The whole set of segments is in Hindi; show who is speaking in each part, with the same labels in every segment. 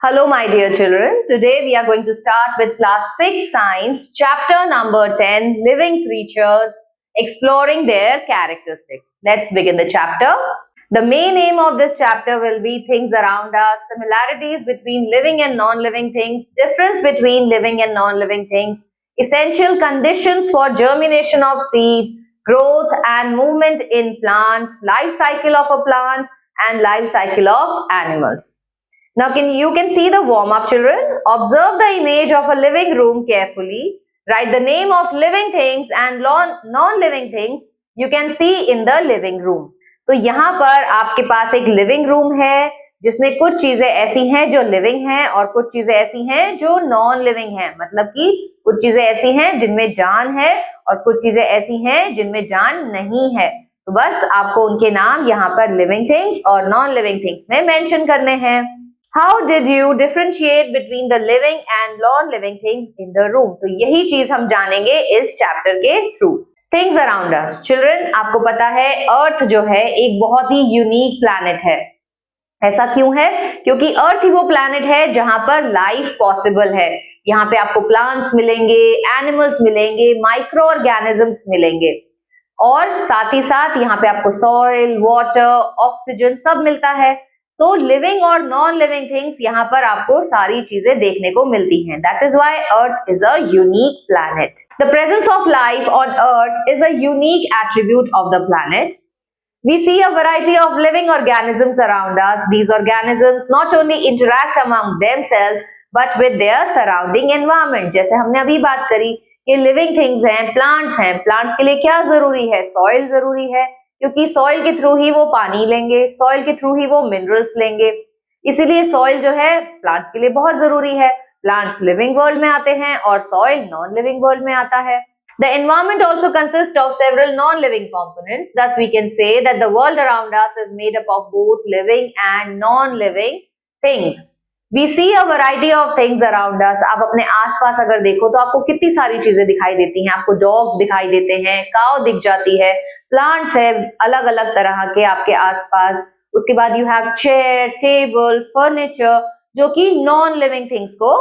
Speaker 1: Hello, my dear children. Today we are going to start with class 6 science, chapter number 10, living creatures, exploring their characteristics. Let's begin the chapter. The main aim of this chapter will be things around us, similarities between living and non-living things, difference between living and non-living things, essential conditions for germination of seed, growth and movement in plants, life cycle of a plant, and life cycle of animals. Now you can see the warm-up, children. Observe the image of a living room carefully. Write the name of living things and non-living things you can see in the living room. तो यहाँ पर आपके पास एक लिविंग रूम है जिसमें कुछ चीजें ऐसी हैं जो लिविंग हैं और कुछ चीजें ऐसी हैं जो नॉन लिविंग हैं, मतलब कि कुछ चीजें ऐसी हैं जिनमें जान है और कुछ चीजें ऐसी हैं जिनमें जान नहीं है। तो बस आपको उनके नाम यहाँ पर लिविंग थिंग्स और नॉन लिविंग थिंग्स में मेंशन करने हैं। How did you differentiate between the living and non-living things in the room? तो यही चीज हम जानेंगे इस चैप्टर के through. Things around us, children, आपको पता है अर्थ जो है एक बहुत ही यूनिक प्लैनेट है। ऐसा क्यों है? क्योंकि अर्थ ही वो प्लैनेट है जहां पर लाइफ पॉसिबल है। यहाँ पे आपको प्लांट्स मिलेंगे, एनिमल्स मिलेंगे, माइक्रो ऑर्गेनिजम्स मिलेंगे और साथ ही साथ यहाँ पे आपको सॉइल, वाटर, ऑक्सीजन सब मिलता है। So living और non-living things यहाँ पर आपको सारी चीजें देखने को मिलती हैं। That is why Earth is a unique planet. The presence of life on Earth is a unique attribute of the planet. We see a variety of living organisms around us. These organisms not only interact among themselves but with their surrounding environment. जैसे हमने अभी बात करी कि living things हैं, plants हैं, plants के लिए क्या जरूरी है? Soil जरूरी है, क्योंकि सॉइल के थ्रू ही वो पानी लेंगे, सॉइल के थ्रू ही वो मिनरल्स लेंगे, इसीलिए सॉइल जो है प्लांट्स के लिए बहुत जरूरी है। प्लांट्स लिविंग वर्ल्ड में आते हैं और सॉइल नॉन लिविंग वर्ल्ड में आता है। The environment also consist of several non living components, thus we can say that the world around us is made up of both living and non-living things. We see a variety of things around us. आप अपने आसपास अगर देखो तो आपको कितनी सारी चीजें दिखाई देती हैं। आपको डॉग्स दिखाई देते हैं, काव दिख जाती है, प्लांट्स है अलग अलग तरह के आपके आसपास। उसके बाद you have chair, table, furniture जो कि नॉन लिविंग थिंग्स को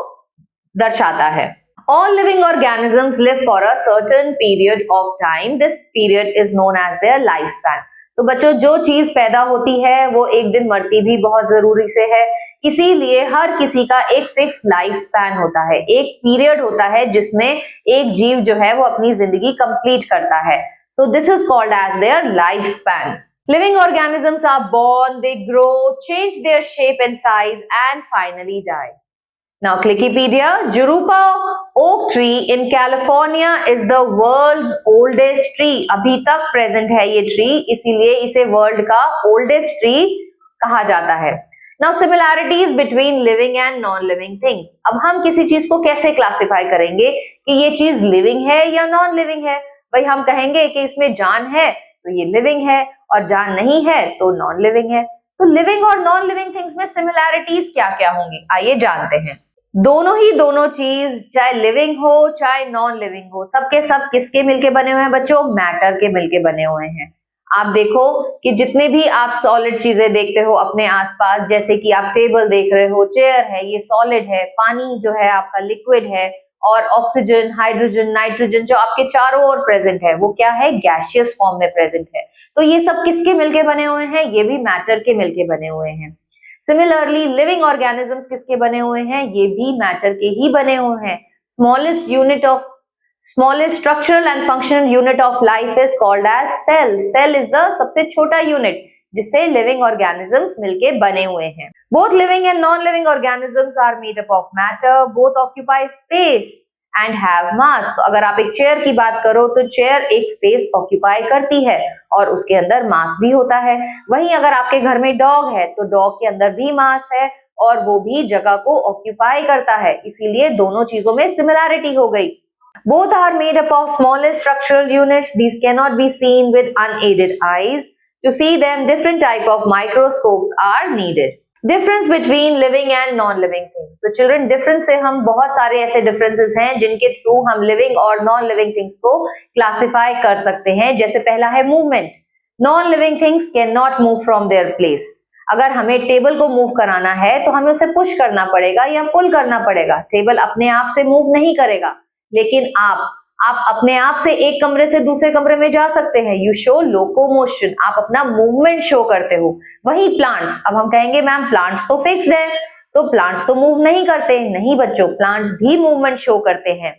Speaker 1: दर्शाता है। All living organisms live for a certain period of time. This period is known as their lifespan. तो बच्चों जो चीज पैदा होती है वो एक दिन मरती भी बहुत जरूरी से है, इसीलिए हर किसी का एक फिक्स लाइफ स्पैन होता है, एक पीरियड होता है जिसमें एक जीव जो है वो अपनी जिंदगी कंप्लीट करता है। So this is called as their lifespan. Living organisms are born, they grow, change their shape and size and finally die. Now Clickypedia, Jurupa oak tree in California is the world's oldest tree. अभी तक present है ये tree, इसीलिए इसे world का oldest tree कहा जाता है। Now similarities between living and non-living things. अब हम किसी चीज को कैसे क्लासिफाई करेंगे कि ये चीज living है या non-living है? भाई हम कहेंगे कि इसमें जान है तो ये लिविंग है और जान नहीं है तो नॉन लिविंग है। तो लिविंग और नॉन लिविंग थिंग्स में सिमिलैरिटीज क्या क्या होंगी, आइए जानते हैं। दोनों चीज चाहे लिविंग हो चाहे नॉन लिविंग हो, सबके सब किसके मिलके बने हुए हैं बच्चों? मैटर के मिलके बने हुए हैं। आप देखो कि जितने भी आप सॉलिड चीजें देखते हो अपने आसपास, जैसे कि आप टेबल देख रहे हो, चेयर है, ये सॉलिड है, पानी जो है आपका लिक्विड है और ऑक्सीजन, हाइड्रोजन, नाइट्रोजन जो आपके चारों ओर प्रेजेंट है वो क्या है? गैसियस फॉर्म में प्रेजेंट है। तो ये सब किसके मिलके बने हुए हैं? ये भी मैटर के मिलके बने हुए हैं। सिमिलरली लिविंग ऑर्गेनिजम्स किसके बने हुए हैं? ये भी मैटर के ही बने हुए हैं। Smallest structural and functional unit of life is called as cell. Cell is the सबसे छोटा यूनिट जिससे लिविंग ऑर्गेनिजम्स मिलके बने हुए हैं। Both living and non living organisms are made up of matter, both occupy space and have mass. तो अगर आप एक चेयर की बात करो तो चेयर एक स्पेस ऑक्यूपाई करती है और उसके अंदर मास भी होता है। वहीं अगर आपके घर में डॉग है तो डॉग के अंदर भी मास है और वो भी जगह को ऑक्यूपाई करता है, इसीलिए दोनों चीजों में सिमिलैरिटी हो गई। Both are made up of smallest structural units. These cannot be seen with unaided eyes. To see them, different type of microscopes are needed. Difference between living and non-living things. तो children, difference से हम बहुत सारे ऐसे differences हैं जिनके थ्रू हम living और non-living things को classify कर सकते हैं। जैसे पहला है movement. Non-living things cannot move from their place. अगर हमें टेबल को मूव कराना है तो हमें उसे पुश करना पड़ेगा या पुल करना पड़ेगा। टेबल अपने आप से मूव नहीं करेगा, लेकिन आप अपने आप से एक कमरे से दूसरे कमरे में जा सकते हैं। यू शो लोकोमोशन, आप अपना मूवमेंट शो करते हो। वही प्लांट्स, अब हम कहेंगे मैम प्लांट्स तो फिक्स्ड है, तो प्लांट्स तो मूव नहीं करते। नहीं बच्चों, प्लांट्स भी मूवमेंट शो करते हैं।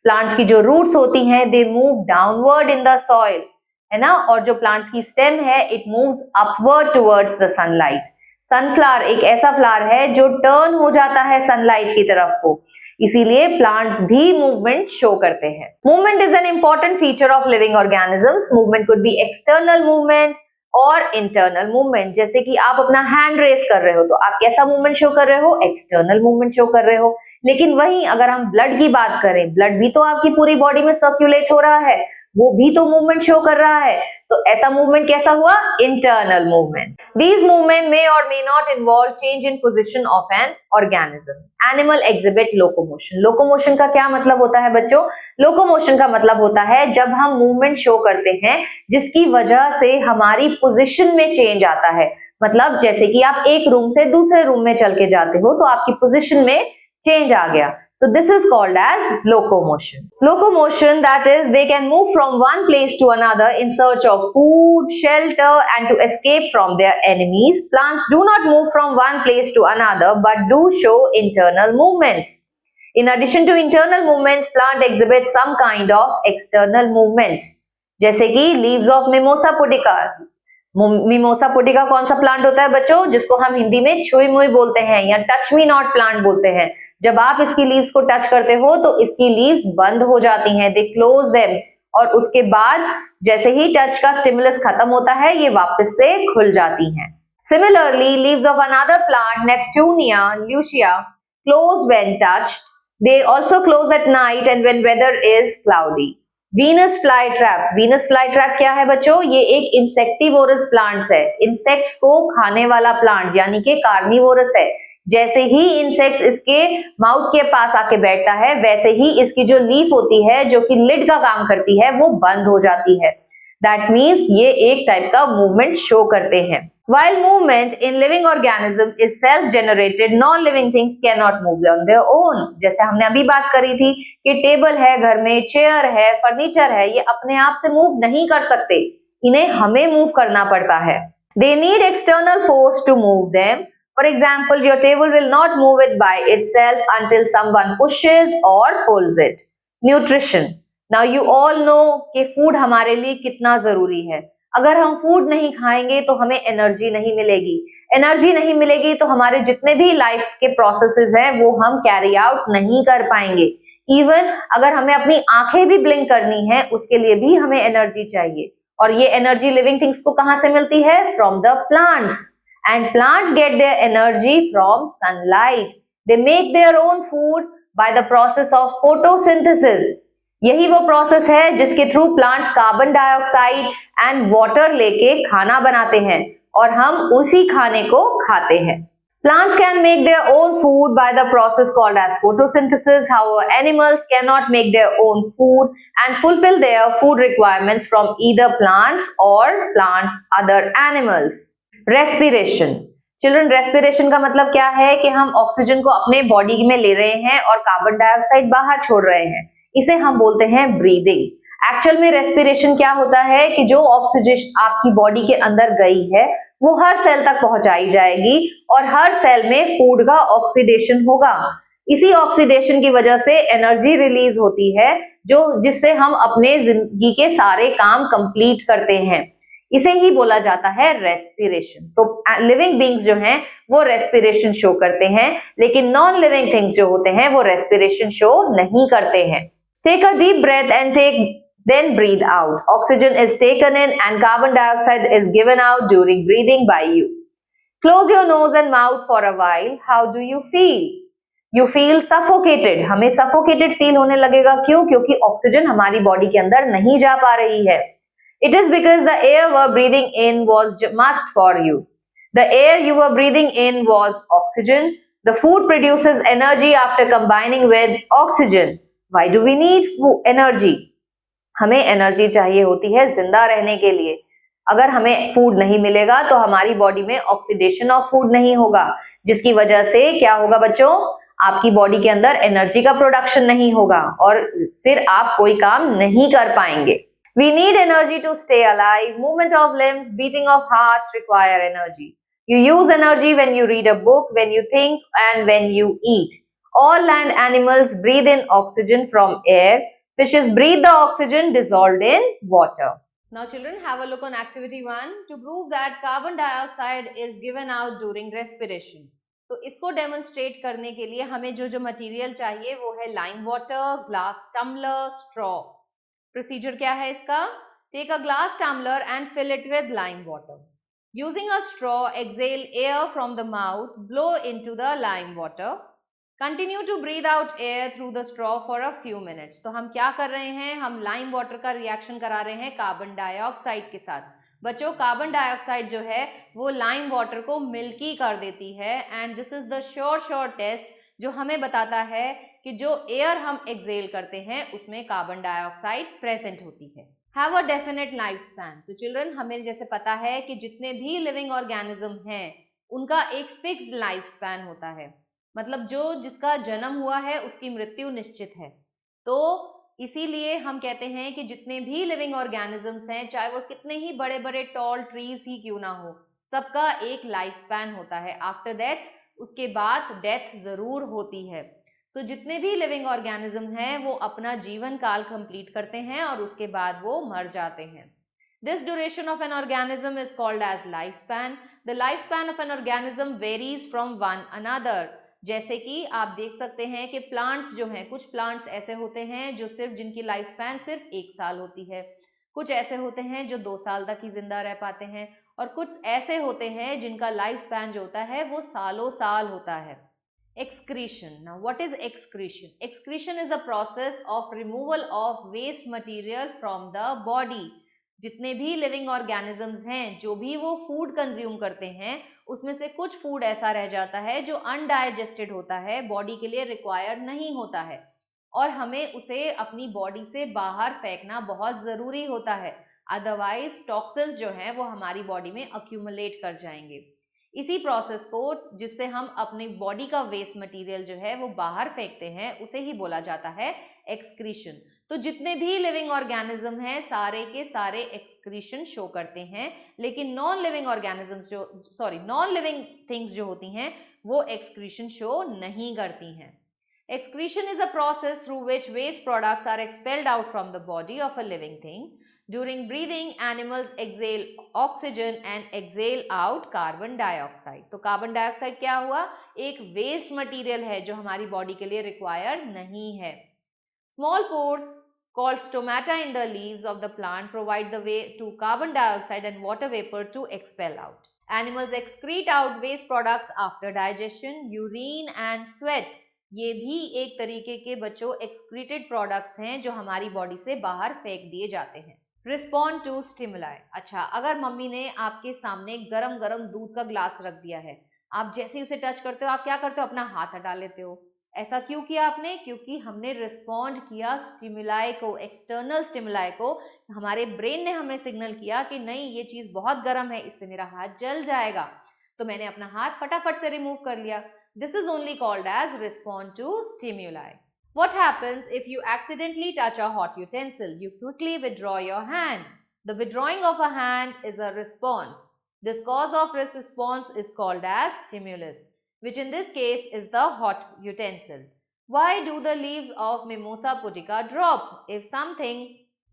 Speaker 1: प्लांट्स की जो रूट्स होती हैं they move downward in the soil, है ना, और जो प्लांट्स की स्टेम है it moves upward towards the sunlight. Sunflower एक ऐसा फ्लावर है जो टर्न हो जाता है सनलाइट की तरफ को, इसीलिए प्लांट्स भी मूवमेंट शो करते हैं। Movement is an important feature of living organisms. Movement could be external movement और इंटरनल मूवमेंट। जैसे कि आप अपना हैंड रेस कर रहे हो तो आप कैसा मूवमेंट शो कर रहे हो? एक्सटर्नल मूवमेंट शो कर रहे हो। लेकिन वहीं अगर हम ब्लड की बात करें, ब्लड भी तो आपकी पूरी बॉडी में सर्कुलेट हो रहा है, वो भी तो मूवमेंट शो कर रहा है। तो ऐसा मूवमेंट कैसा हुआ? Internal movement. These movement may or may not involve change in position of an organism. Animal exhibit locomotion. Locomotion का क्या मतलब होता है बच्चों? Locomotion का मतलब होता है जब हम मूवमेंट शो करते हैं जिसकी वजह से हमारी पोजीशन में चेंज आता है। मतलब जैसे कि आप एक रूम से दूसरे रूम में चल के जाते हो तो आपकी पोजीशन में चेंज आ गया। So this is called as locomotion. Locomotion, that is, they can move from one place to another in search of food, shelter, and to escape from their enemies. Plants do not move from one place to another, but do show internal movements. In addition to internal movements, plant exhibit some kind of external movements. जैसे कि leaves of Mimosa pudica. Mimosa pudica कौन सा प्लांट होता है बच्चों? जिसको हम हिंदी में छुई मुई बोलते हैं या टच मी नॉट प्लांट बोलते हैं। जब आप इसकी लीव्स को टच करते हो तो इसकी लीव्स बंद हो जाती हैं, दे क्लोज देम, और उसके बाद जैसे ही टच का स्टिमुलस खत्म होता है ये वापस से खुल जाती हैं। Similarly, leaves of another plant, Neptunia lucia, close when touched. They also close at night and when weather is cloudy. Venus fly trap. Venus fly trap क्या है बच्चों? ये एक इंसेक्टिवोरस प्लांट्स है, इंसेक्ट्स को खाने वाला प्लांट, यानी कि कार्निवोरस है। जैसे ही इंसेक्ट्स इसके माउथ के पास आके बैठता है वैसे ही इसकी जो लीफ होती है जो कि लिड का काम करती है वो बंद हो जाती है। दैट मीन्स ये एक टाइप का मूवमेंट शो करते हैं। While movement in living organism is self-generated, non-living things cannot move on their own. जैसे हमने अभी बात करी थी कि टेबल है घर में, चेयर है, फर्नीचर है, ये अपने आप से मूव नहीं कर सकते, इन्हें हमें मूव करना पड़ता है। They need external force to move them. For example, your table will not move it by itself until someone pushes or pulls it. Nutrition. Now you all know कि फूड हमारे लिए कितना जरूरी है। अगर हम फूड नहीं खाएंगे तो हमें एनर्जी नहीं मिलेगी, एनर्जी नहीं मिलेगी तो हमारे जितने भी लाइफ के प्रोसेसेस हैं वो हम कैरी आउट नहीं कर पाएंगे। इवन अगर हमें अपनी आंखें भी ब्लिंक करनी है उसके लिए भी हमें एनर्जी चाहिए, और ये एनर्जी लिविंग थिंग्स को कहां से मिलती है? From the plants, and plants get their energy from sunlight. They make their own food by the process of photosynthesis. यही वो प्रोसेस है जिसके through plants carbon dioxide and water लेके खाना बनाते हैं और हम उसी खाने को खाते हैं। Plants can make their own food by the process called as photosynthesis. However, animals cannot make their own food and fulfill their food requirements from either plants or plants other animals. Respiration. Children, respiration का मतलब क्या है कि हम ऑक्सीजन को अपने बॉडी में ले रहे हैं और कार्बन डाइऑक्साइड बाहर छोड़ रहे हैं, इसे हम बोलते हैं ब्रीदिंग। एक्चुअल में रेस्पिरेशन क्या होता है कि जो ऑक्सीजन आपकी बॉडी के अंदर गई है वो हर सेल तक पहुंचाई जाएगी और हर सेल में फूड का ऑक्सीडेशन होगा। इसी ऑक्सीडेशन की वजह से एनर्जी रिलीज होती है जो जिससे हम अपने जिंदगी के सारे काम कंप्लीट करते हैं, इसे ही बोला जाता है रेस्पिरेशन। तो लिविंग बींग्स जो हैं वो रेस्पिरेशन शो करते हैं, लेकिन नॉन लिविंग थिंग्स जो होते हैं वो रेस्पिरेशन शो नहीं करते हैं। Take a deep breath and then breathe out. Oxygen is taken in and carbon dioxide is given out during breathing by you. Close your nose and mouth for a while. How do you feel? You feel suffocated. हमें suffocated feel होने लगेगा। क्यों? क्योंकि ऑक्सीजन हमारी बॉडी के अंदर नहीं जा पा रही है। It is because the air we're breathing in was must for you. The air you were breathing in was oxygen. The food produces energy after combining with oxygen. Why do we need energy? हमें एनर्जी चाहिए होती है जिंदा रहने के लिए। अगर हमें फूड नहीं मिलेगा तो हमारी बॉडी में ऑक्सीडेशन ऑफ फूड नहीं होगा, जिसकी वजह से क्या होगा बच्चों, आपकी बॉडी के अंदर एनर्जी का प्रोडक्शन नहीं होगा और फिर आप कोई काम नहीं कर पाएंगे। We need energy to stay alive. Movement of limbs, beating of hearts require energy. You use energy when you read a book, when you think, and when you eat. All land animals breathe in oxygen from air. Fishes breathe the oxygen dissolved in water. Now children, have a look on activity 1 to prove that carbon dioxide is given out during respiration. तो इसको डेमोन्स्ट्रेट करने के लिए हमें जो मटेरियल चाहिए वो है lime water, glass tumbler, straw. Procedure क्या है इसका? Take a glass tumbler and fill it with lime water. Using a straw, exhale air from the mouth, blow into the lime water. Continue to breathe out air through the straw for a few minutes. तो हम क्या कर रहे हैं, हम लाइम वाटर का रिएक्शन करा रहे हैं कार्बन डाइऑक्साइड के साथ। बच्चों, कार्बन डाइऑक्साइड जो है वो लाइम वाटर को मिल्की कर देती है and this is the sure test जो हमें बताता है कि जो एयर हम एक्सेल करते हैं उसमें कार्बन डाइऑक्साइड प्रेजेंट होती है। Have a definite life span. तो चिल्ड्रन, हमें जैसे पता है कि जितने भी लिविंग ऑर्गेनिज्म हैं उनका एक फिक्स्ड लाइफ स्पैन होता है, मतलब जो जिसका जन्म हुआ है उसकी मृत्यु निश्चित है। तो इसीलिए हम कहते हैं कि जितने भी लिविंग ऑर्गेनिजम्स हैं, चाहे वो कितने ही बड़े बड़े टॉल ट्रीज ही क्यों ना हो, सबका एक लाइफ स्पैन होता है। आफ्टर डेथ, उसके बाद डेथ जरूर होती है। सो जितने भी लिविंग ऑर्गेनिज्म हैं वो अपना जीवन काल कंप्लीट करते हैं और उसके बाद वो मर जाते हैं। This duration of an organism is called as lifespan. The lifespan of an organism varies from one another. जैसे कि आप देख सकते हैं कि प्लांट्स जो हैं, कुछ प्लांट्स ऐसे होते हैं जो सिर्फ जिनकी लाइफ स्पैन सिर्फ 1 साल होती है, कुछ ऐसे होते हैं जो 2 साल तक ही जिंदा रह पाते हैं और कुछ ऐसे होते हैं जिनका लाइफ स्पैन जो होता है वो सालों साल होता है। Excretion. Now what is excretion? Excretion is a process of removal of waste material from the body. जितने भी लिविंग ऑर्गेनिजम्स हैं, जो भी वो फूड कंज्यूम करते हैं, उसमें से कुछ फूड ऐसा रह जाता है जो अनडाइजेस्टेड होता है, बॉडी के लिए रिक्वायर्ड नहीं होता है और हमें उसे अपनी बॉडी से बाहर फेंकना बहुत ज़रूरी होता है, अदरवाइज टॉक्सिन्स जो हैं वो हमारी बॉडी में अक्यूमुलेट कर जाएंगे। इसी प्रोसेस को, जिससे हम अपनी बॉडी का वेस्ट मटेरियल जो है वो बाहर फेंकते हैं, उसे ही बोला जाता है एक्सक्रीशन। तो जितने भी लिविंग ऑर्गेनिज्म हैं सारे के सारे एक्सक्रीशन शो करते हैं, लेकिन नॉन लिविंग थिंग्स जो होती हैं वो एक्सक्रीशन शो नहीं करती हैं। Excretion is a process through which waste products are expelled out from the body of a living thing. During breathing, animals exhale oxygen and exhale out carbon dioxide. तो कार्बन डाइऑक्साइड क्या हुआ, एक वेस्ट मटेरियल है जो हमारी बॉडी के लिए रिक्वायर्ड नहीं है। Small pores called stomata in the leaves of the plant provide the way to carbon dioxide and water vapor to expel out. Animals excrete out waste products after digestion, urine and sweat. ये भी एक तरीके के बच्चों एक्सक्रीटेड प्रोडक्ट्स हैं जो हमारी बॉडी से बाहर फेंक दिए जाते हैं। Respond to stimuli. अच्छा, अगर मम्मी ने आपके सामने गरम गरम दूध का ग्लास रख दिया है, आप जैसे ही उसे टच करते हो आप क्या करते हो, अपना हाथ हटा लेते हो। ऐसा क्यों किया आपने? क्योंकि हमने रिस्पॉन्ड किया स्टिमुलाई को, एक्सटर्नल स्टिमुलाई को। हमारे ब्रेन ने हमें सिग्नल किया कि नहीं, ये चीज बहुत गर्म है, इससे मेरा हाथ जल जाएगा, तो मैंने अपना हाथ फटाफट से रिमूव कर लिया। This is only called as respond to stimuli. What happens if you accidentally touch a hot utensil? You quickly withdraw your hand. The withdrawing of a hand is a response. This cause of response is called as stimulus, which in this case is the hot utensil. Why do the leaves of Mimosa pudica drop if something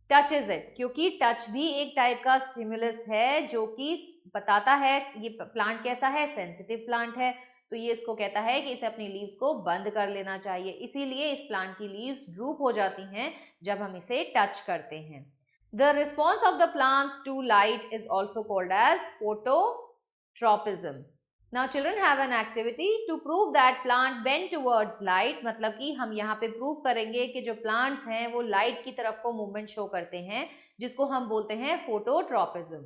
Speaker 1: touches it? क्योंकि टच भी एक टाइप का स्टिमुलस है जो कि बताता है ये प्लांट कैसा है, सेंसिटिव प्लांट है, तो ये इसको कहता है कि इसे अपनी लीव्स को बंद कर लेना चाहिए। इसीलिए इस प्लांट की लीव्स ड्रूप हो जाती हैं जब हम इसे टच करते हैं। The response of the plants to light is also called as phototropism. Now children, have an activity to prove that plant bend towards light. मतलब कि हम यहाँ पे प्रूव करेंगे कि जो प्लांट्स हैं वो लाइट की तरफ को मूवमेंट शो करते हैं, जिसको हम बोलते हैं फोटोट्रॉपिज्म।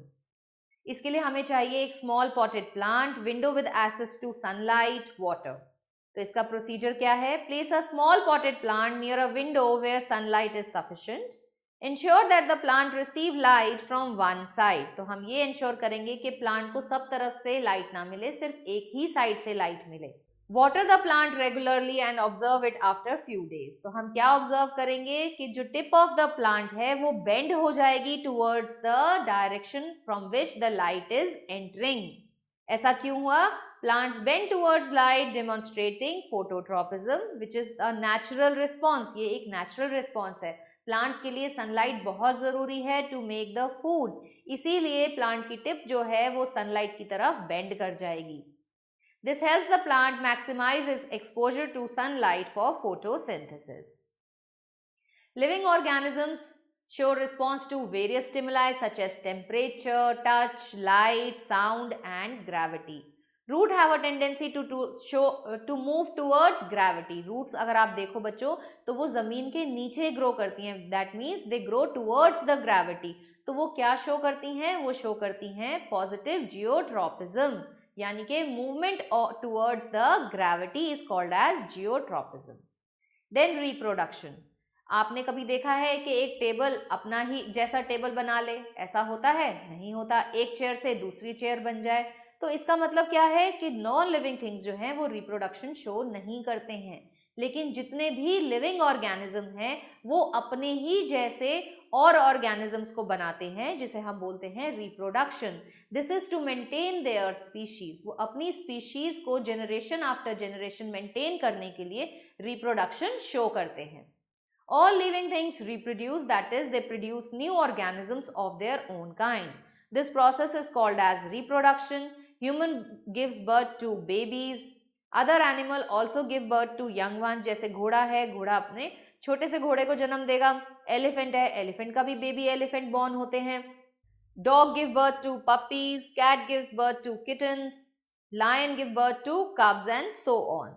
Speaker 1: इसके लिए हमें चाहिए एक small potted plant, window with access to sunlight, water. तो इसका प्रोसीजर क्या है? Place a small potted plant near a window where sunlight is sufficient. Ensure that the plant receive light from one side. तो हम ये इंश्योर करेंगे कि प्लांट को सब तरफ से लाइट ना मिले, सिर्फ एक ही साइड से लाइट मिले. Water the plant regularly and observe it after few days. तो हम क्या ऑब्जर्व करेंगे कि जो टिप ऑफ द प्लांट है वो बेंड हो जाएगी towards the direction from which the light is entering. ऐसा क्यों हुआ? Plants bend towards light demonstrating phototropism which is a natural response. ये एक natural response है. प्लांट्स के लिए सनलाइट बहुत जरूरी है टू मेक द फूड, इसीलिए प्लांट की टिप जो है वो सनलाइट की तरफ बेंड कर जाएगी. This helps the plant maximize its exposure to sunlight for photosynthesis. Living organisms show response to various stimuli such as temperature, touch, light, sound and gravity. Root have a tendency to move towards gravity. Roots अगर आप देखो बच्चों तो वो जमीन के नीचे ग्रो करती हैं. That means they grow towards the gravity. तो वो क्या शो करती हैं? वो शो करती हैं positive geotropism, यानी कि movement towards the gravity is called as geotropism. Then reproduction. आपने कभी देखा है कि एक टेबल अपना ही जैसा टेबल बना ले? ऐसा होता है? नहीं होता. एक चेयर से दूसरी चेयर बन जाए. तो इसका मतलब क्या है कि नॉन लिविंग थिंग्स जो हैं वो रिप्रोडक्शन शो नहीं करते हैं, लेकिन जितने भी लिविंग ऑर्गेनिज्म हैं वो अपने ही जैसे और ऑर्गेनिजम्स को बनाते हैं जिसे हम बोलते हैं reproduction. This is to maintain their species. वो अपनी स्पीशीज को जनरेशन आफ्टर जनरेशन मेंटेन करने के लिए रिप्रोडक्शन शो करते हैं. All living things reproduce, that is, they produce new organisms of their own kind. This process is called as reproduction. Human gives birth to babies. Other animal also give birth to young ones. जैसे घोड़ा है, घोड़ा अपने छोटे से घोड़े को जन्म देगा. एलिफेंट है, एलिफेंट का भी बेबी एलिफेंट बॉर्न होते हैं. Dog give birth to puppies. Cat gives birth to kittens. Lion give birth to cubs and so on.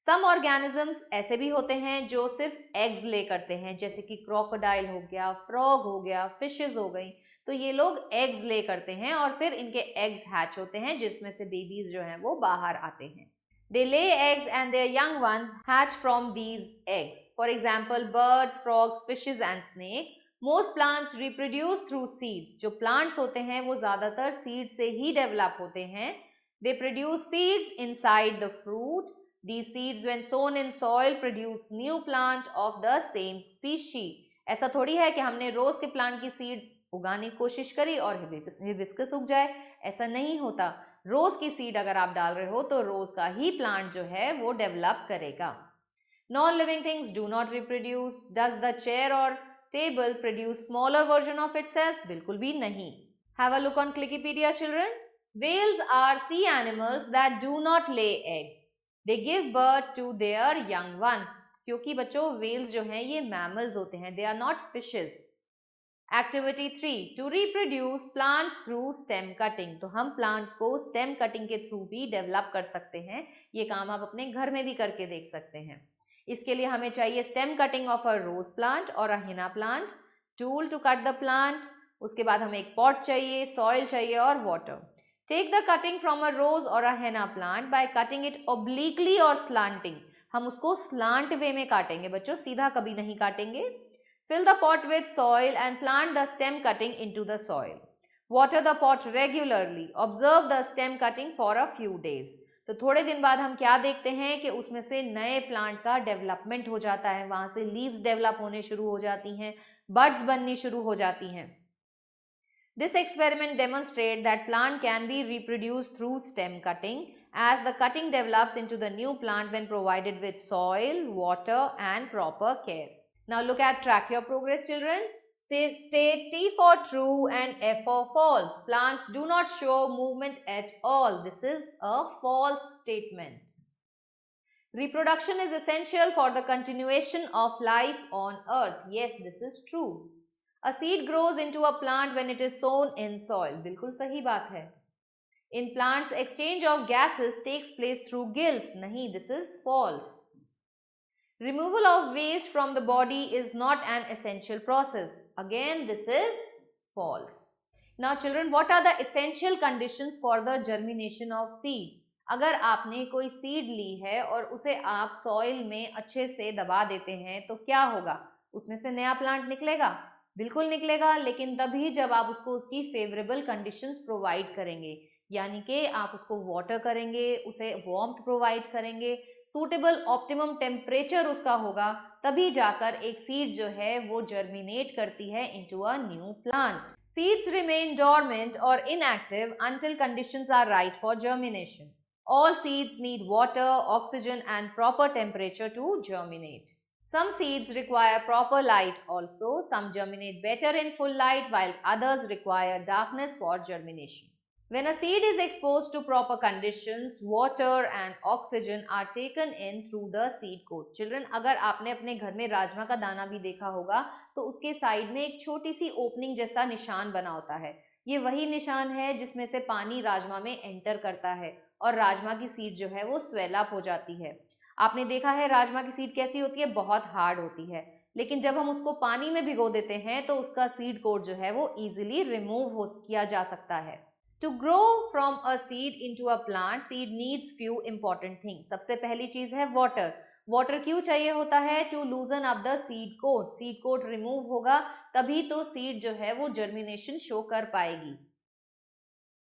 Speaker 1: Some organisms ऐसे भी होते हैं जो सिर्फ एग्स ले करते हैं, जैसे कि क्रोकोडाइल हो गया, फ्रॉग हो गया, फिशेस हो गई. तो ये लोग एग्स ले करते हैं और फिर इनके एग्स हैच होते हैं जिसमें से बेबीज जो हैं वो बाहर आते हैं. They lay eggs and their young ones hatch from these eggs. For example birds, frogs, fishes and snake. Most plants reproduce through seeds. जो प्लांट्स होते हैं वो ज्यादातर सीड से ही डेवलप होते हैं. They produce seeds inside the fruit. These seeds when sown in soil produce new plant of the same species. ऐसा थोड़ी है कि हमने रोज के प्लांट की सीड उगाने की कोशिश करी और हिबिस्कस उग जाए. ऐसा नहीं होता. रोज की सीड अगर आप डाल रहे हो तो रोज का ही प्लांट जो है वो डेवलप करेगा. Non living things do not reproduce. Does the chair और table produce smaller version of itself? बिल्कुल भी नहीं. Have a look on Wikipedia children. Whales are sea animals that do not lay eggs. They give birth to their young ones. क्योंकि बच्चों whales जो हैं ये mammals होते हैं. They are not fishes. Activity 3. To reproduce plants through stem cutting. तो हम plants को stem cutting के थ्रू भी डेवलप कर सकते हैं. ये काम आप अपने घर में भी करके देख सकते हैं. इसके लिए हमें चाहिए stem cutting of a rose plant और a henna plant, tool to cut the plant. उसके बाद हमें एक pot चाहिए, soil चाहिए और water. Take the cutting from a rose or a henna plant by cutting it obliquely or slanting. हम उसको slant way में काटेंगे बच्चों, सीधा कभी नहीं काटेंगे. Fill the pot with soil and plant the stem cutting into the soil. Water the pot regularly. Observe the stem cutting for a few days. तो थोड़े दिन बाद हम क्या देखते हैं कि उसमें से नए प्लांट का डेवलपमेंट हो जाता है. वहां से लीव्स डेवलप होने शुरू हो जाती हैं, बड्स बननी शुरू हो जाती हैं. This experiment demonstrates that plant can be reproduced through stem cutting as the cutting develops into the new plant when provided with soil, water and proper care. Now look at track your progress children. Say state T for true and F for false. Plants do not show movement at all. This is a false statement. Reproduction is essential for the continuation of life on earth. Yes, this is true. A seed grows into a plant when it is sown in soil. बिल्कुल सही बात है. In plants, exchange of gases takes place through gills. नहीं, this is false. Removal of waste from the body is not an essential process. Again, this is false. Now children, what are the essential conditions for the germination of seed? अगर आपने कोई सीड ली है और उसे आप सॉइल में अच्छे से दबा देते हैं तो क्या होगा? उसमें से नया प्लांट निकलेगा? बिल्कुल निकलेगा, लेकिन तभी जब आप उसको उसकी फेवरेबल कंडीशंस प्रोवाइड करेंगे, यानी कि आप उसको वाटर करेंगे, उसे वार्मथ प्रोवाइड करेंगे, सूटेबल ऑप्टिमम टेम्परेचर उसका होगा, तभी जाकर एक सीड जो है वो जर्मिनेट करती है into a new plant. Seeds remain dormant or inactive until conditions are right for germination. All seeds need water, oxygen and proper temperature to germinate. Some seeds require proper light also. Some germinate better in full light while others require darkness for germination. When a seed is exposed to proper conditions, water and oxygen are taken in through the seed coat. Children, अगर आपने अपने घर में राजमा का दाना भी देखा होगा तो उसके साइड में एक छोटी सी ओपनिंग जैसा निशान बना होता है। ये वही निशान है जिसमें से पानी राजमा में एंटर करता है और राजमा की सीड जो है वो स्वेल अप हो जाती है। आपने देखा है राजमा की सीड कैसी होती है, बहुत हार्ड होती है, लेकिन जब हम उसको पानी में भिगो देते हैं तो उसका सीड कोट जो है वो इजीली रिमूव किया जा सकता है। To grow from a seed into a plant, seed needs few important things. सबसे पहली चीज है water. वाटर क्यों चाहिए होता है? To loosen up the seed coat. Seed coat remove होगा तभी तो सीड जो है वो जर्मिनेशन शो कर पाएगी।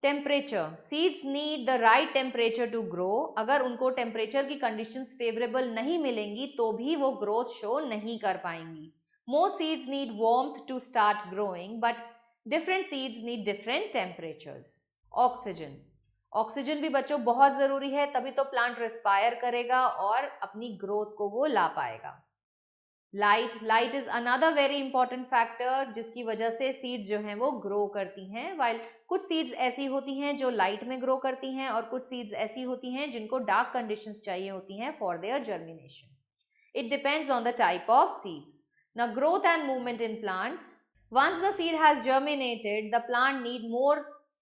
Speaker 1: Temperature, seeds need the right temperature to grow. अगर उनको टेम्परेचर की कंडीशंस फेवरेबल नहीं मिलेंगी तो भी वो ग्रोथ शो नहीं कर पाएंगी। Most seeds need warmth to start growing but different seeds need different temperatures. Oxygen, oxygen भी बच्चों बहुत जरूरी है, तभी तो प्लांट रिस्पायर करेगा और अपनी ग्रोथ को वो ला पाएगा। Light, light is another very important factor जिसकी वजह से सीड्स जो हैं वो ग्रो करती हैं। वाइल कुछ सीड्स ऐसी होती हैं जो लाइट में ग्रो करती हैं और कुछ सीड्स ऐसी होती हैं जिनको डार्क कंडीशंस चाहिए होती हैं for their germination. It depends on the type of seeds. Now growth and movement in plants, once the seed has germinated, the plant need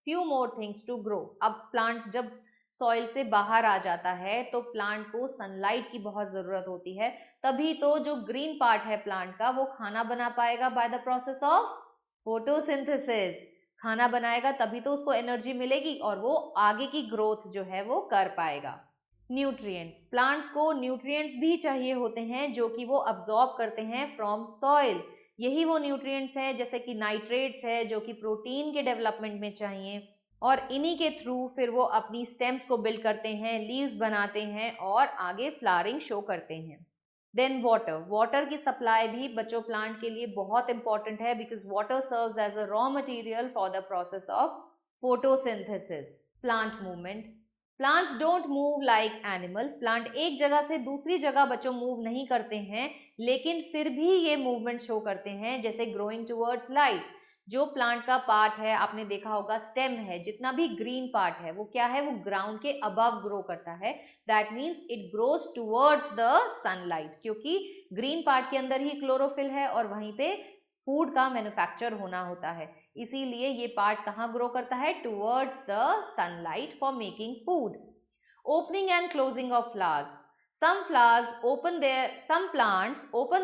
Speaker 1: few more things to grow. अब प्लांट जब सॉइल से बाहर आ जाता है तो प्लांट को सनलाइट की बहुत जरूरत होती है, तभी तो जो ग्रीन पार्ट है प्लांट का वो खाना बना पाएगा bye the process of photosynthesis. खाना बनाएगा तभी तो उसको एनर्जी मिलेगी और वो आगे की ग्रोथ जो है वो कर पाएगा। न्यूट्रिएंट्स, प्लांट्स को न्यूट्रिएंट्स भी चाहिए होते हैं जो कि वो अब्सॉर्ब करते हैं फ्रॉम सॉइल। यही वो न्यूट्रिएंट्स हैं जैसे कि नाइट्रेट्स है जो कि प्रोटीन के डेवलपमेंट में चाहिए और इन्हीं के थ्रू फिर वो अपनी स्टेम्स को बिल्ड करते हैं, लीव्स बनाते हैं और आगे फ्लावरिंग शो करते हैं। देन वाटर, वाटर की सप्लाई भी बच्चों प्लांट के लिए बहुत इंपॉर्टेंट है because water serves as a raw material for the process of photosynthesis. Plant movement, plants don't move like animals. Plant एक जगह से दूसरी जगह बच्चों मूव नहीं करते हैं, लेकिन फिर भी ये मूवमेंट शो करते हैं जैसे ग्रोइंग टुवर्ड्स लाइट। जो प्लांट का पार्ट है आपने देखा होगा, स्टेम है, जितना भी ग्रीन पार्ट है वो क्या है, वो ग्राउंड के अबव ग्रो करता है। That means it grows towards the sunlight, क्योंकि ग्रीन पार्ट के अंदर ही क्लोरोफिल है और वहीं पे फूड का मैन्युफैक्चर होना होता है, इसीलिए ये पार्ट कहाँ ग्रो करता है, towards the sunlight for making food. Opening and closing of flowers, some plants open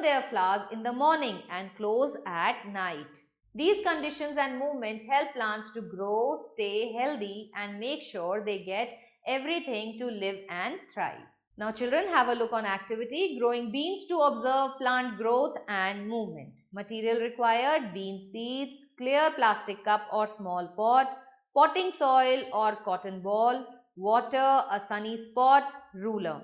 Speaker 1: their flowers in the morning and close at night. These conditions and movement help plants to grow, stay healthy and make sure they get everything to live and thrive. Now children, have a look on activity growing beans to observe plant growth and movement. Material required: bean seeds, clear plastic cup or small pot, potting soil or cotton ball, water, a sunny spot, ruler.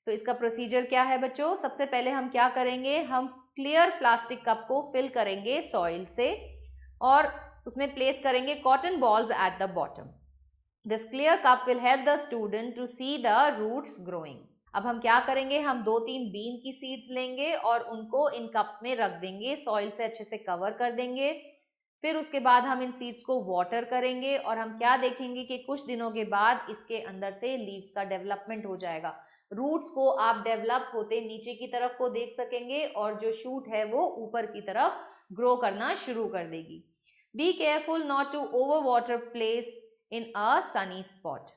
Speaker 1: तो इसका प्रोसीजर क्या है बच्चों? सबसे पहले हम क्या करेंगे, हम क्लियर प्लास्टिक कप को फिल करेंगे सॉइल से और उसमें प्लेस करेंगे cotton balls at the bottom. This clear cup will help the student to see the roots growing. अब हम क्या करेंगे, हम 2-3 बीन की सीड्स लेंगे और उनको इन कप्स में रख देंगे, सॉइल से अच्छे से कवर कर देंगे. फिर उसके बाद हम इन सीड्स को वाटर करेंगे और हम क्या देखेंगे कि कुछ दिनों के बाद इसके अंदर से लीव्स का डेवलपमेंट हो जाएगा. रूट्स को आप डेवलप होते नीचे की तरफ को देख सकेंगे और जो शूट है वो ऊपर की तरफ ग्रो करना शुरू कर देगी. Be careful not to over water place in a sunny spot.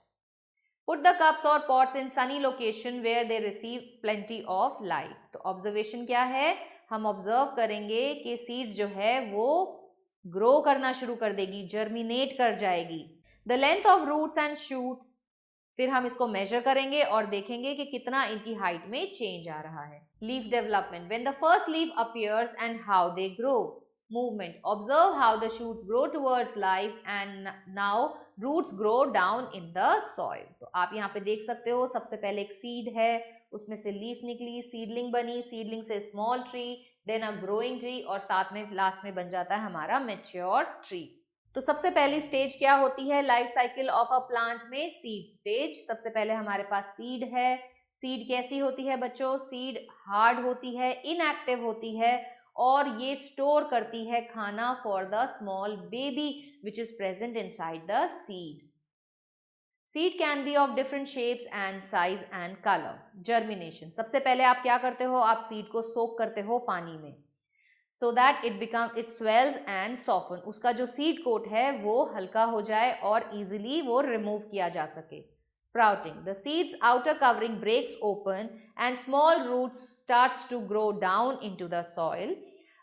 Speaker 1: Put the cups or pots in sunny location where they receive plenty of light. तो ऑब्जर्वेशन क्या है, हम ऑब्जर्व करेंगे कि सीड जो है वो ग्रो करना शुरू कर देगी, जर्मिनेट कर जाएगी. The length of roots and shoot, फिर हम इसको मेजर करेंगे और देखेंगे कि कितना इनकी हाइट में चेंज आ रहा है. Leaf development, when the first leaf appears and how they grow. movement. Observe how the shoots grow towards life and now roots grow down in the soil. तो आप यहाँ पे देख सकते हो, सबसे पहले एक सीड है, उसमें से लीफ निकली, सीडलिंग बनी, सीडलिंग से small tree, then a growing tree, और साथ में लास्ट में बन जाता है हमारा मैच्योर ट्री. तो सबसे पहली स्टेज क्या होती है life cycle of a plant में? Seed stage. सबसे पहले हमारे पास सीड है. सीड कैसी होती है बच्चों? सीड हार्ड होती है, इनएक्टिव होती है, और ये स्टोर करती है खाना for the small baby which is present inside the seed. Seed can be of different shapes and size and colour. Germination. सबसे पहले आप क्या करते हो? आप सीड को सोक करते हो पानी में, so that it swells and soften. उसका जो सीड कोट है वो हल्का हो जाए और इजीली वो रिमूव किया जा सके. Sprouting. The seed's outer covering breaks open and small roots starts to grow down into the soil.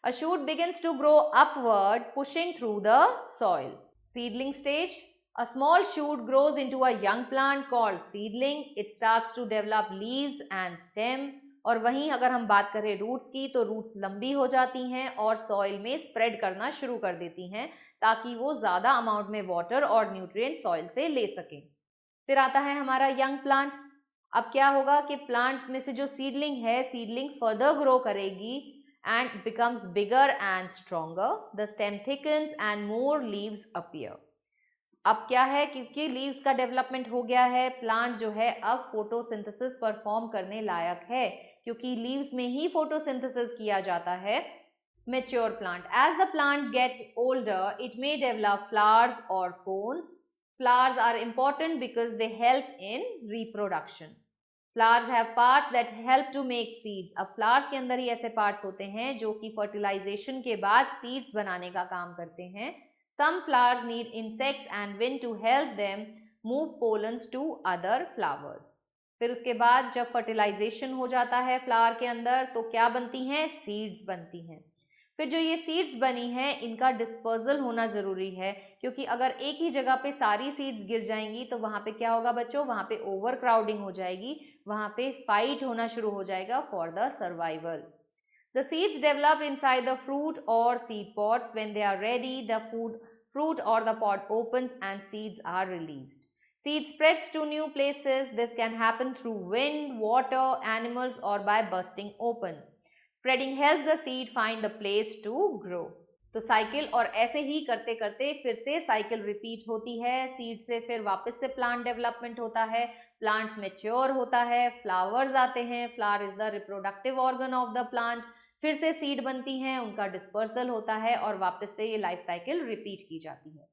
Speaker 1: A shoot begins to grow upward, pushing through the soil. Seedling stage. A small shoot grows into a young plant called seedling. It starts to develop leaves and stem. और वहीं अगर हम बात करें रूट्स की, तो रूट्स लंबी हो जाती हैं और सॉइल में स्प्रेड करना शुरू कर देती हैं ताकि वो ज़्यादा अमाउंट में वाटर और न्यूट्रिएंट सॉइल से ले सकें. फिर आता है हमारा यंग प्लांट. अब क्या होगा कि प्लांट में से जो सीडलिंग है, सीडलिंग फर्दर ग्रो करेगी and becomes bigger and stronger. The stem thickens and more leaves appear. अब क्या है, क्योंकि लीव्स का डेवलपमेंट हो गया है, प्लांट जो है अब फोटोसिंथेसिस परफॉर्म करने लायक है, क्योंकि लीव्स में ही फोटोसिंथेसिस किया जाता है. Mature plant. As the plant get older it may develop flowers और cones. Flowers are important because they help in reproduction. Flowers have parts that help to make seeds. अब flowers के अंदर ही ऐसे parts होते हैं जो कि fertilization के बाद seeds बनाने का काम करते हैं. Some flowers need insects and wind to help them move pollens to other flowers. फिर उसके बाद जब fertilization हो जाता है flower के अंदर, तो क्या बनती हैं? Seeds बनती हैं. फिर जो ये सीड्स बनी हैं, इनका डिस्पर्सल होना ज़रूरी है, क्योंकि अगर एक ही जगह पे सारी सीड्स गिर जाएंगी तो वहाँ पे क्या होगा बच्चों? वहाँ पे ओवर क्राउडिंग हो जाएगी, वहाँ पे फाइट होना शुरू हो जाएगा for the survival. The seeds develop inside the fruit और seed pods. When they are ready, the fruit or the pod opens and seeds are released. Seed spreads to new places. This can happen through wind, water, animals, or by bursting open. Spreading helps the seed find the place to grow. तो साइकिल, और ऐसे ही करते करते फिर से साइकिल रिपीट होती है. सीड से फिर वापस से प्लांट डेवलपमेंट होता है, प्लांट मैच्योर होता है, फ्लावर्स आते हैं. Flower is the reproductive organ of the plant. फिर से सीड बनती हैं, उनका डिस्पर्सल होता है और वापस से ये लाइफ साइकिल रिपीट की जाती है.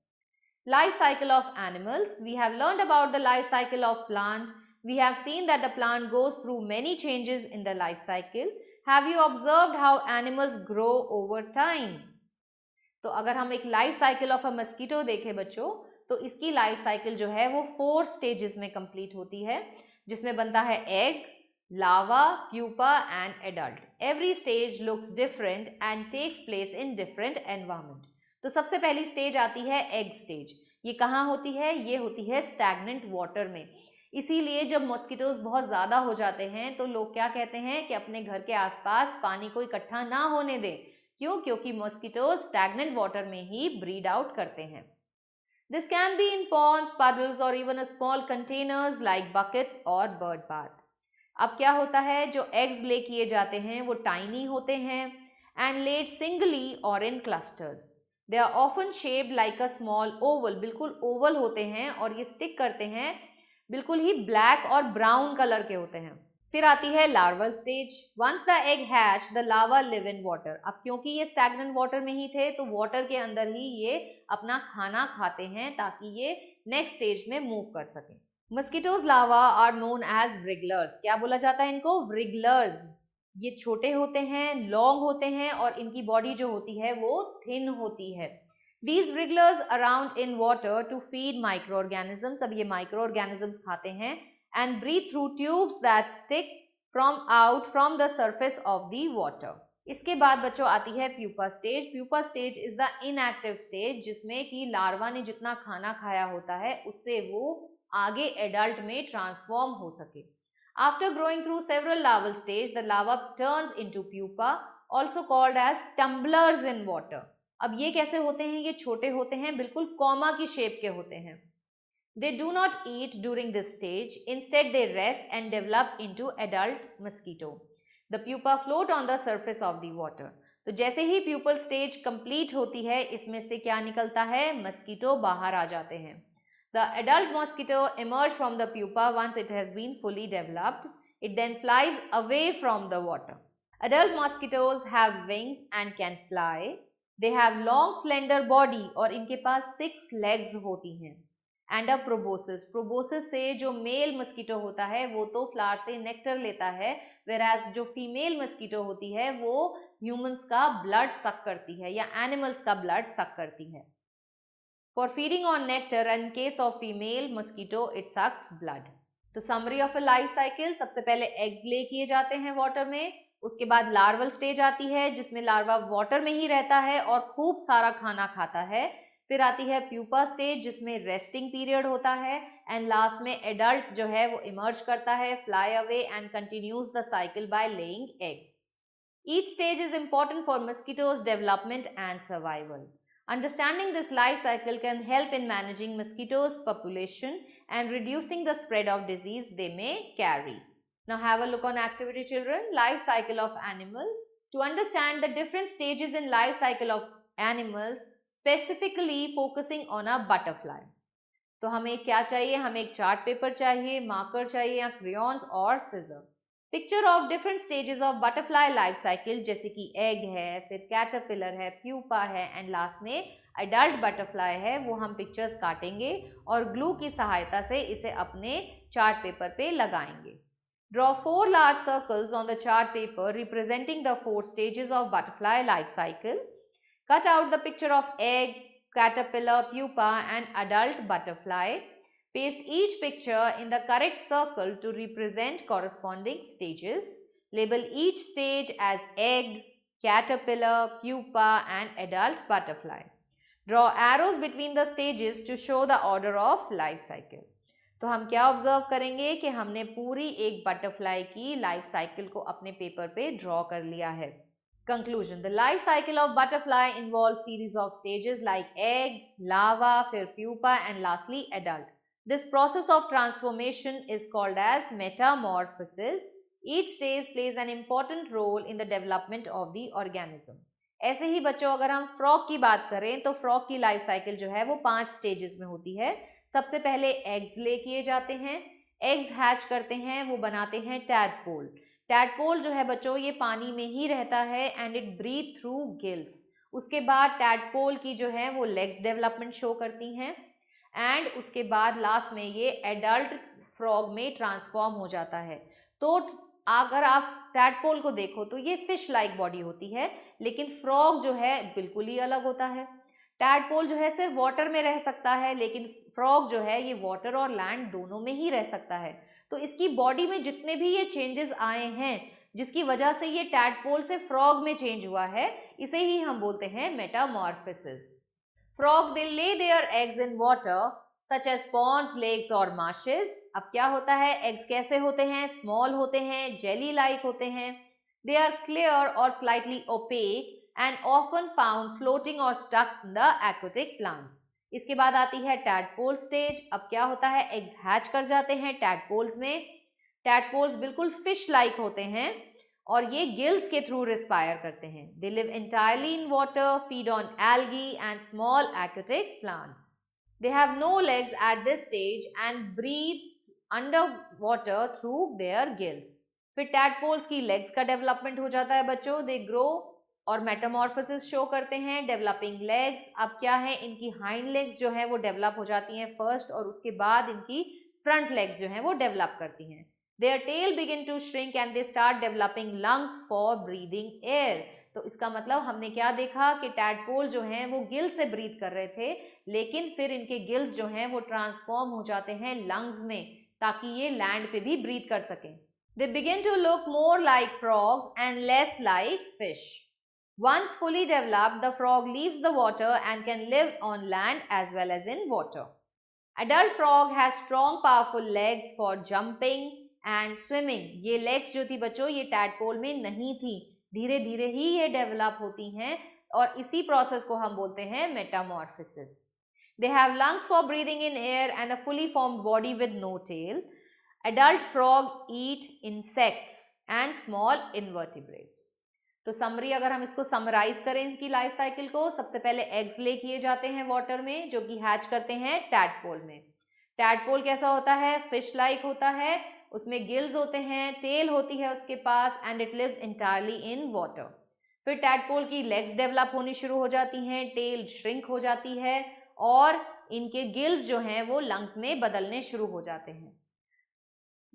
Speaker 1: Life cycle of animals. We have learned about the life cycle of plant. We have seen that the plant goes through many changes in the life cycle. Have you observed how animals grow over time? तो अगर हम एक life cycle of a mosquito देखें बच्चों, तो इसकी लाइफ साइकिल जो है वो 4 स्टेजेस में कंप्लीट होती है, जिसमें बनता है egg, larva, pupa and adult. Every stage looks different and takes place in different environment. तो सबसे पहली स्टेज आती है एग स्टेज. ये कहाँ होती है? ये होती है स्टैग्नेंट वाटर में. इसीलिए जब मॉस्किटोज बहुत ज़्यादा हो जाते हैं तो लोग क्या कहते हैं कि अपने घर के आसपास पानी को इकट्ठा ना होने दें. क्यों? क्योंकि मॉस्किटोज स्टैग्नेंट वाटर में ही ब्रीड आउट करते हैं. This can be in ponds, puddles और even small containers like buckets और बर्ड बाथ. अब क्या होता है, जो एग्स ले किए जाते हैं वो टाइनी होते हैं एंड लेड सिंगली और in clusters. They are often shaped like a small oval. बिल्कुल ओवल होते हैं और ये स्टिक करते हैं, बिल्कुल ही ब्लैक और ब्राउन कलर के होते हैं. फिर आती है larval stage. Once the egg hatch the larva live in water. अब क्योंकि ये स्टैग्नेंट वाटर में ही थे तो वाटर के अंदर ही ये अपना खाना खाते हैं ताकि ये नेक्स्ट स्टेज में मूव कर सकें. Mosquitoes larva are known as wrigglers. क्या बोला जाता है इनको? wrigglers. ये छोटे होते हैं, लॉन्ग होते हैं और इनकी बॉडी जो होती है वो थिन होती है. These wrigglers around in water to feed microorganisms. अब ये microorganisms खाते हैं and breathe through tubes that stick out from the surface of the water. इसके बाद बच्चों आती है pupa stage. Pupa stage is the inactive stage, जिसमें कि लार्वा ने जितना खाना खाया होता है उससे वो आगे एडल्ट में ट्रांसफॉर्म हो सके. After growing through several larval stages, the larva turns into pupa, also called as tumblers in water. अब ये कैसे होते हैं? ये छोटे होते हैं, बिल्कुल कॉमा की शेप के होते हैं। They do not eat during this stage. Instead, they rest and develop into adult mosquito. The pupa float on the surface of the water. तो जैसे ही प्यूपल स्टेज कंप्लीट होती है, इसमें से क्या निकलता है? मस्कीटो बाहर आ जाते हैं। The adult mosquito emerge from the pupa once it has been fully developed. It then flies away from the water. Adult mosquitoes have wings and can fly. They have long slender body और इनके पास 6 legs होती हैं। एंड अ प्रोबोसिस, प्रोबोसिस से जो मेल मस्कीटो होता है वो तो फ्लावर से नेक्टर लेता है, वेराज जो फीमेल मस्कीटो होती है वो ह्यूमंस का ब्लड सक करती है या एनिमल्स का ब्लड सक करती है। For feeding on nectar and in case of female mosquito it sucks blood. तो summary of a life cycle, सबसे पहले एग्स ले किए जाते हैं वाटर में, उसके बाद लार्वल स्टेज आती है जिसमें लार्वा वाटर में ही रहता है और खूब सारा खाना खाता है। फिर आती है प्यूपा स्टेज जिसमें रेस्टिंग पीरियड होता है एंड लास्ट में एडल्ट जो है वो इमर्ज करता है, fly away and continues the cycle by laying eggs. Each stage is important for mosquitoes development and survival. Understanding this life cycle can help in managing mosquitoes population and reducing the spread of disease they may carry. Now have a look on activity children, life cycle of animal. To understand the different stages in life cycle of animals, specifically focusing on a butterfly. तो हमें क्या चाहिए? हमें एक चार्ट पेपर चाहिए, मार्कर चाहिए या क्रेयॉन्स और scissor. Picture of different stages of butterfly life cycle, जैसे कि एग है, फिर कैटरपिलर है, प्यूपा है एंड लास्ट में अडल्ट बटरफ्लाई है, वो हम पिक्चर्स काटेंगे और ग्लू की सहायता से इसे अपने चार्ट पेपर पे लगाएंगे। Draw 4 large circles on the chart paper representing the 4 stages of butterfly life cycle. Cut out the picture of egg, caterpillar, pupa and adult butterfly. Paste each picture in the correct circle to represent corresponding stages. Label each stage as egg, caterpillar, pupa and adult butterfly. Draw arrows between the stages to show the order of life cycle. तो हम क्या ऑब्जर्व करेंगे कि हमने पूरी एक बटरफ्लाई की लाइफ साइकिल को अपने पेपर पे ड्रॉ कर लिया है। Conclusion. The life cycle of butterfly involves series of stages like egg, larva, फिर pupa and lastly adult. This process of transformation is called as metamorphosis. Each stage plays an important role in the development of the organism. ऐसे ही बच्चों अगर हम फ्रॉग की बात करें तो फ्रॉग की लाइफ साइकिल जो है वो 5 स्टेजेस में होती है। सबसे पहले एग्स ले किए जाते हैं, एग्स हैच करते हैं, वो बनाते हैं टैडपोल। टैडपोल जो है बच्चों ये पानी में ही रहता है and it breathe through gills. उसके बाद टैडपोल की जो है वो लेग्स डेवलपमेंट शो करती हैं एंड उसके बाद लास्ट में ये एडल्ट फ्रॉग में ट्रांसफॉर्म हो जाता है। तो अगर आप टैडपोल को देखो तो ये फिश लाइक बॉडी होती है, लेकिन फ्रॉग जो है बिल्कुल ही अलग होता है। टैडपोल जो है सिर्फ वाटर में रह सकता है, लेकिन फ्रॉग जो है ये वाटर और लैंड दोनों में ही रह सकता है। तो इसकी बॉडी में जितने भी ये चेंजेस आए हैं जिसकी वजह से ये टैडपोल से फ्रॉग में चेंज हुआ है, इसे ही हम बोलते हैं Metamorphosis. Frog they lay their eggs in water such as ponds, lakes और मार्शेस। अब क्या होता है? एग्स कैसे होते हैं? स्मॉल होते हैं, जेली लाइक होते हैं। दे आर क्लियर और slightly opaque and often found floating or stuck in the aquatic plants. इसके बाद आती है टैडपोल स्टेज। अब क्या होता है? एग्स हैच कर जाते हैं टैडपोल्स में। टैडपोल्स बिल्कुल फिश लाइक होते हैं और ये गिल्स के थ्रू रिस्पायर करते हैं। They live entirely in water, feed on algae and small aquatic plants. They have no legs at this stage and breathe underwater through their gills. फिर टैडपोल्स की लेग्स का डेवलपमेंट हो जाता है बच्चों। दे ग्रो और मेटामॉर्फोसिस शो करते हैं, डेवलपिंग लेग्स। अब क्या है? इनकी हाइंड लेग्स जो है वो डेवलप हो जाती हैं फर्स्ट और उसके बाद इनकी फ्रंट लेग्स जो हैं वो डेवलप करती हैं। Their tail begin to shrink and they start developing lungs for breathing air. तो इसका मतलब हमने क्या देखा कि टैडपोल जो हैं वो गिल से ब्रीथ कर रहे थे, लेकिन फिर इनके गिल्स जो हैं वो ट्रांसफॉर्म हो जाते हैं लंग्स में ताकि ये लैंड पे भी ब्रीथ कर सकें। They begin to look more like frogs and less like fish. Once fully developed, the frog leaves the water and can live on land as well as in water. Adult frog has strong, powerful legs for jumping and swimming. ये legs जो थी बच्चों ये tadpole में नहीं थी, धीरे धीरे ही ये डेवलप होती हैं और इसी प्रोसेस को हम बोलते हैं metamorphosis. They have lungs for breathing in air and a fully formed body with no tail. Adult frog eat insects and small invertebrates. तो समरी अगर हम इसको समराइज करें इनकी लाइफ साइकिल को, सबसे पहले एग्स ले किए जाते हैं वाटर में, जो कि हैच करते हैं टैडपोल में। टैडपोल कैसा होता है? फिश लाइक होता है, उसमें गिल्स होते हैं, टेल होती है उसके पास, and it lives entirely in water. फिर टैडपोल की लेग्स डेवलप होनी शुरू हो जाती हैं, टेल श्रिंक हो जाती है और इनके गिल्स जो हैं वो लंग्स में बदलने शुरू हो जाते हैं।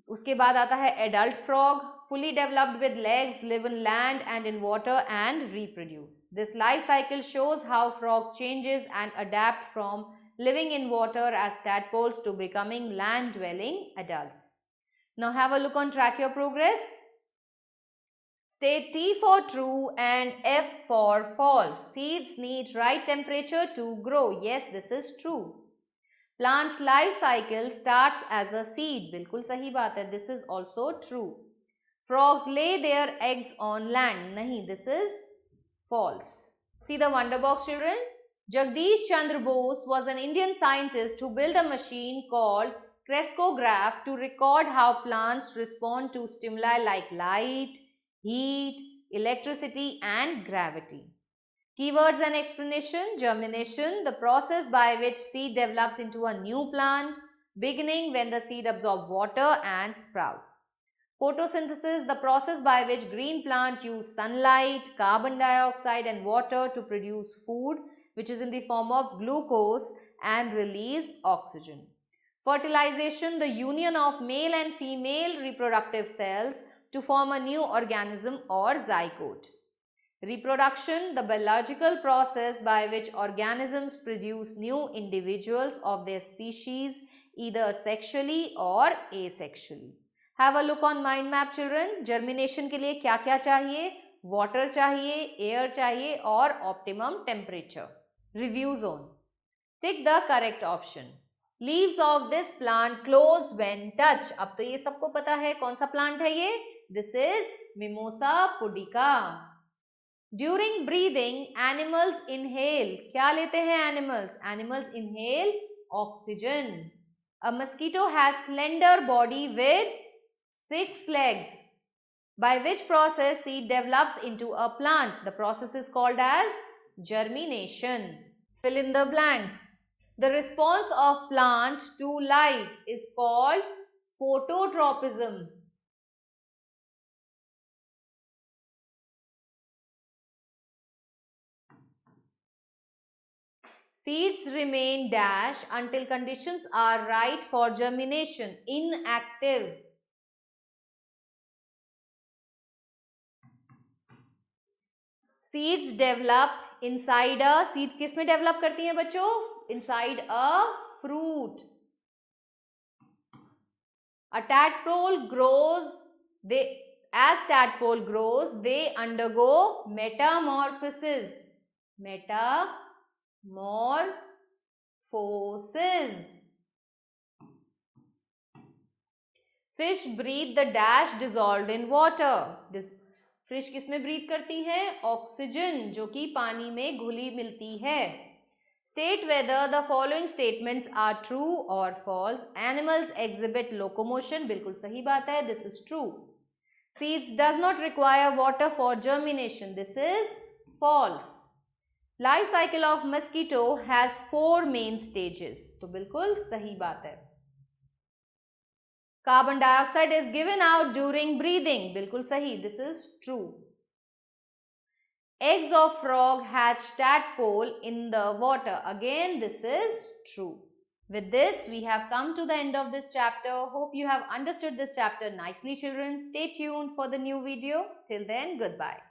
Speaker 1: उसके बाद आता है adult frog, fully developed with legs, live in land and in water and reproduce. This life cycle shows how frog changes and adapt from living in water as tadpoles to becoming land-dwelling adults. Now have a look on Track Your Progress. State T for true and F for false. Seeds need right temperature to grow. Yes, this is true. Plant's life cycle starts as a seed. बिल्कुल सही बात है. This is also true. Frogs lay their eggs on land. Nahi, this is false. See the wonder box, children. Jagdish Chandra Bose was an Indian scientist who built a machine called crescograph to record how plants respond to stimuli like light, heat, electricity and gravity. Keywords and explanation. Germination, the process by which seed develops into a new plant, beginning when the seed absorbs water and sprouts. Photosynthesis, the process by which green plants use sunlight, carbon dioxide and water to produce food, which is in the form of glucose and release oxygen. Fertilization, the union of male and female reproductive cells to form a new organism or zygote. Reproduction, the biological process by which organisms produce new individuals of their species, either sexually or asexually. Have a look on mind map, children. Germination के लिए क्या क्या चाहिए? Water चाहिए, air चाहिए और optimum temperature. Review zone. Tick the correct option. Leaves of this plant close when touched. अब तो ये सबको पता है कौन सा plant है ये? This is Mimosa pudica. During breathing, animals inhale. क्या लेते हैं animals? Animals inhale oxygen. A mosquito has slender body with 6 legs. By which process seed develops into a plant? The process is called as germination. Fill in the blanks. The response of plant to light is called phototropism. Seeds remain dash until conditions are right for germination. Inactive. Seeds develop inside a, seeds किस में develop करती हैं बच्चों? Inside a fruit. A tadpole grows, as tadpole grows, they undergo metamorphosis. Metamorphosis. Fish breathe the dash dissolved in water. Fish किस में ब्रीथ करती हैं? ऑक्सीजन, जो कि पानी में घुली मिलती है. State whether the following statements are true or false. Animals exhibit locomotion. बिल्कुल सही बात है. This is true. Seeds does not require water for germination. This is false. Life cycle of mosquito has 4 main stages. तो बिल्कुल सही बात है. Carbon dioxide is given out during breathing. बिल्कुल सही. This is true. Eggs of frog hatch tadpole in the water. Again, this is true. With this, we have come to the end of this chapter. Hope you have understood this chapter nicely, children. Stay tuned for the new video. Till then, goodbye.